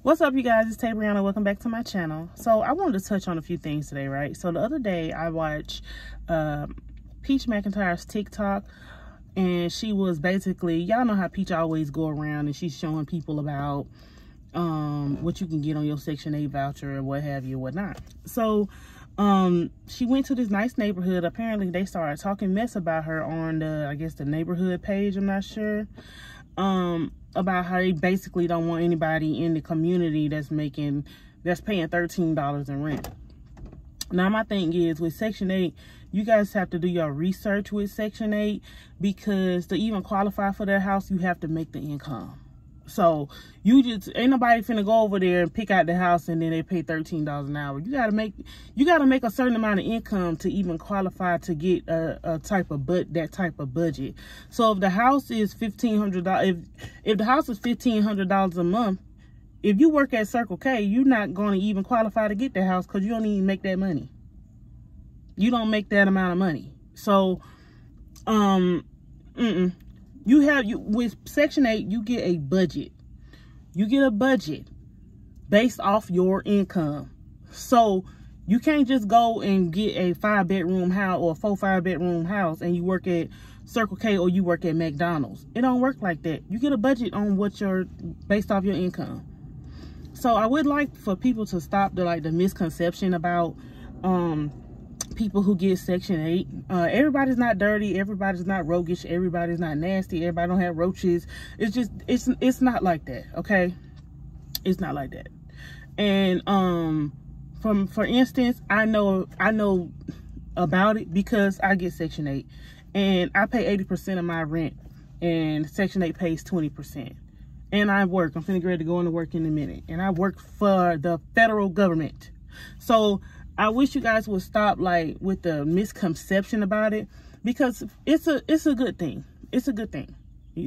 What's up, you guys? It's Brianna. Welcome back to my channel. So I wanted to touch on a few things today, right? So the other day I watched Peach McIntyre's TikTok, and she was basically, y'all know how Peach always go around and she's showing people about what you can get on your Section 8 voucher or what have you, whatnot. So she went to this nice neighborhood. Apparently they started talking mess about her on the, I guess, the neighborhood page, I'm not sure, about how they basically don't want anybody in the community that's paying $13 in rent. Now my thing is, with Section 8, you guys have to do your research with Section 8, because to even qualify for their house, you have to make the income. So you just ain't nobody finna go over there and pick out the house and then they pay $13 an hour. You gotta make a certain amount of income to even qualify to get that type of budget. So if the house is $1,500, if the house is $1,500 a month, if you work at Circle K, you're not going to even qualify to get the house, because you don't even make that money. You don't make that amount of money. So with Section 8, you get a budget. You get a budget based off your income. So you can't just go and get a 5-bedroom house or a 4-5-bedroom house and you work at Circle K or you work at McDonald's. It don't work like that. You get a budget on what you're based off your income. So I would like for people to stop the misconception about people who get Section 8. Everybody's not dirty, everybody's not roguish, everybody's not nasty, everybody don't have roaches. It's just it's not like that, okay? It's not like that. And for instance, I know about it because I get Section 8 and I pay 80% of my rent, and Section 8 pays 20%. And I work. I'm finna get ready to go into work in a minute, and I work for the federal government. So I wish you guys would stop with the misconception about it, because it's a good thing. It's a good thing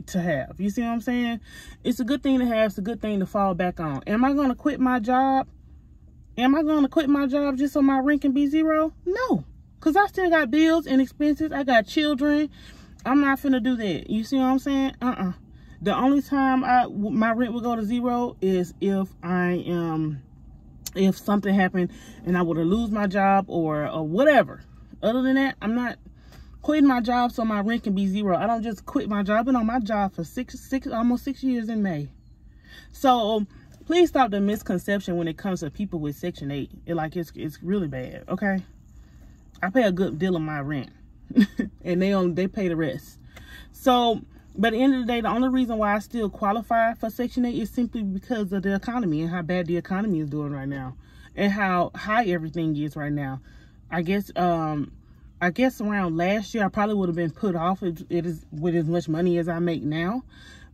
to have. You see what I'm saying? It's a good thing to have. It's a good thing to fall back on. Am I going to quit my job? Am I going to quit my job just so my rent can be zero? No, because I still got bills and expenses. I got children. I'm not finna do that. You see what I'm saying? The only time my rent will go to zero is if something happened and I would have lose my job or whatever. Other than that, I'm not quitting my job so my rent can be zero. I don't just quit my job. I've been on my job for almost 6 years in May. So please stop the misconception when it comes to people with Section 8. It's really bad, okay? I pay a good deal of my rent and they pay the rest. So, but at the end of the day, the only reason why I still qualify for Section 8 is simply because of the economy and how bad the economy is doing right now and how high everything is right now. I guess around last year, I probably would have been put off with as much money as I make now.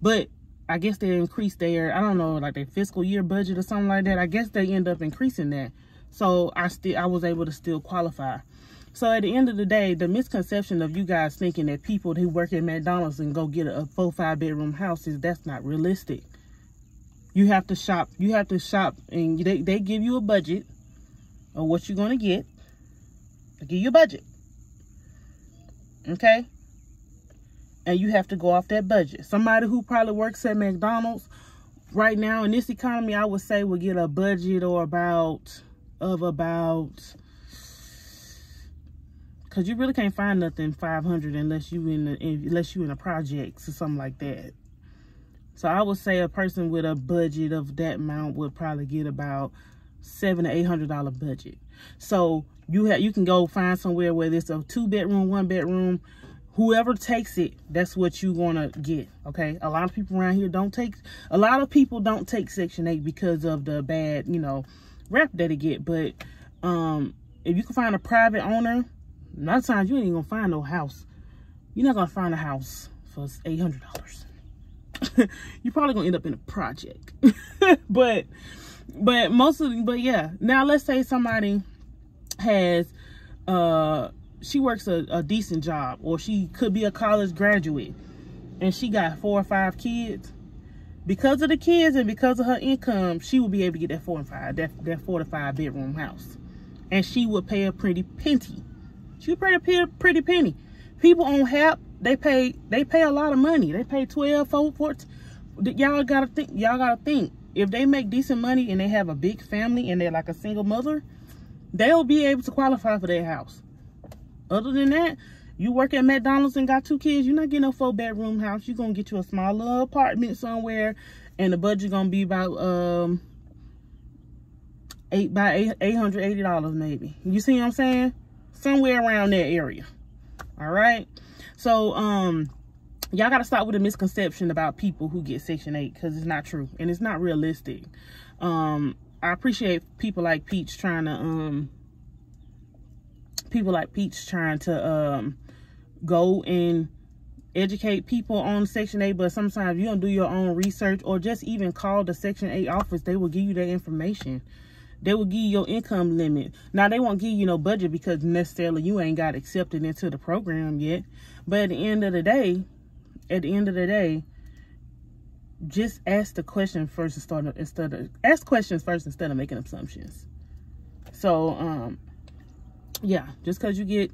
But I guess they increased their, I don't know, their fiscal year budget or something like that. I guess they end up increasing that. So I was able to still qualify. So at the end of the day, the misconception of you guys thinking that people who work at McDonald's and go get a 4-5-bedroom house that's not realistic. You have to shop. You have to shop, and they give you a budget of what you're going to get. They give you a budget. Okay? And you have to go off that budget. Somebody who probably works at McDonald's right now in this economy, I would say, would get a budget of about, because you really can't find nothing 500 unless you in a project or something like that. So I would say a person with a budget of that amount would probably get about $700 to $800 budget. So you can go find somewhere where there's a 2-bedroom, 1-bedroom. Whoever takes it, that's what you're gonna get. Okay. A lot of people around here don't take Section 8 because of the bad, rap that they get. But if you can find a private owner, a lot of times you ain't gonna find no house. You're not gonna find a house for $800. You're probably gonna end up in a project. but yeah. Now let's say somebody has she works a decent job, or she could be a college graduate and she got 4 or 5 kids. Because of the kids and because of her income, she will be able to get that 4 to 5-bedroom house, and she would pay a pretty penny. She would pay a pretty penny. People on HAP, they pay a lot of money. They pay 12, 14. Y'all gotta think. if they make decent money and they have a big family and they're like a single mother, they'll be able to qualify for their house. Other than that, you work at McDonald's and got 2 kids, you're not getting a 4-bedroom house. You're going to get you a small little apartment somewhere, and the budget going to be about $880 maybe. You see what I'm saying? Somewhere around that area. All right? So, y'all got to stop with a misconception about people who get Section 8, because it's not true, and it's not realistic. I appreciate people like Peach trying to go and educate people on Section 8, but sometimes you don't do your own research, or just even call the Section 8 office. They will give you that information. They will give you your income limit. Now, they won't give you no budget because necessarily you ain't got accepted into the program yet. But at the end of the day, just ask the question first ask questions first instead of making assumptions. So, yeah, just because you get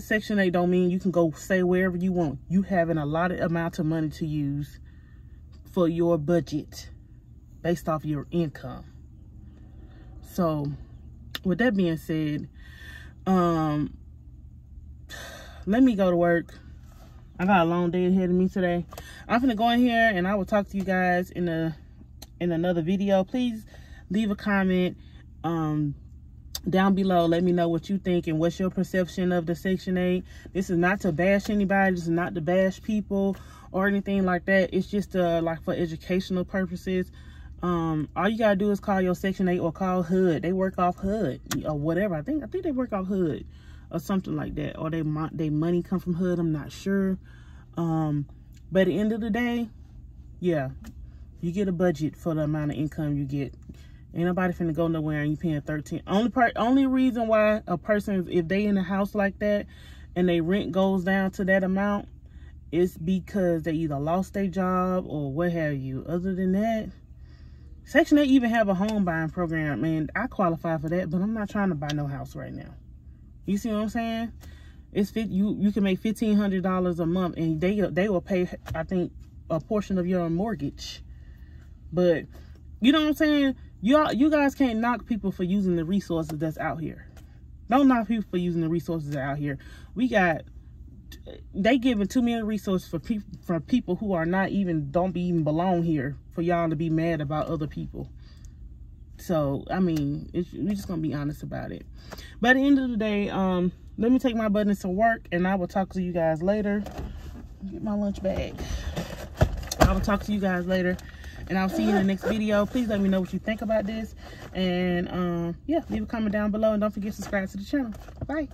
Section 8 don't mean you can go stay wherever you want. You have an allotted amount of money to use for your budget based off your income. So, with that being said, let me go to work. I got a long day ahead of me today. I'm gonna go in here and I will talk to you guys in another video. Please leave a comment down below. Let me know what you think and what's your perception of the Section 8. This is not to bash anybody. This is not to bash people or anything like that. It's just like for educational purposes. All you gotta do is call your Section 8 or call HUD. They work off HUD or whatever. I think they work off HUD or something like that. Or they money come from HUD. I'm not sure. But at the end of the day, yeah, you get a budget for the amount of income you get. Ain't nobody finna go nowhere and you paying 13. Only reason why a person, if they in a house like that and their rent goes down to that amount, is because they either lost their job or what have you. Other than that, Section 8 even have a home buying program, and I qualify for that, but I'm not trying to buy no house right now. You see what I'm saying? You can make $1,500 a month, and they will pay, I think, a portion of your mortgage. But you know what I'm saying? You guys can't knock people for using the resources that's out here. Don't knock people for using the resources that are out here. They giving too many resources for people who are not even, don't even belong here, for y'all to be mad about other people. So, I mean, we're just gonna be honest about it. But at the end of the day, let me take my buttons to work, and I will talk to you guys later. Get my lunch bag. I will talk to you guys later, and I'll see you in the next video. Please let me know what you think about this, and yeah, leave a comment down below, and don't forget to subscribe to the channel. Bye.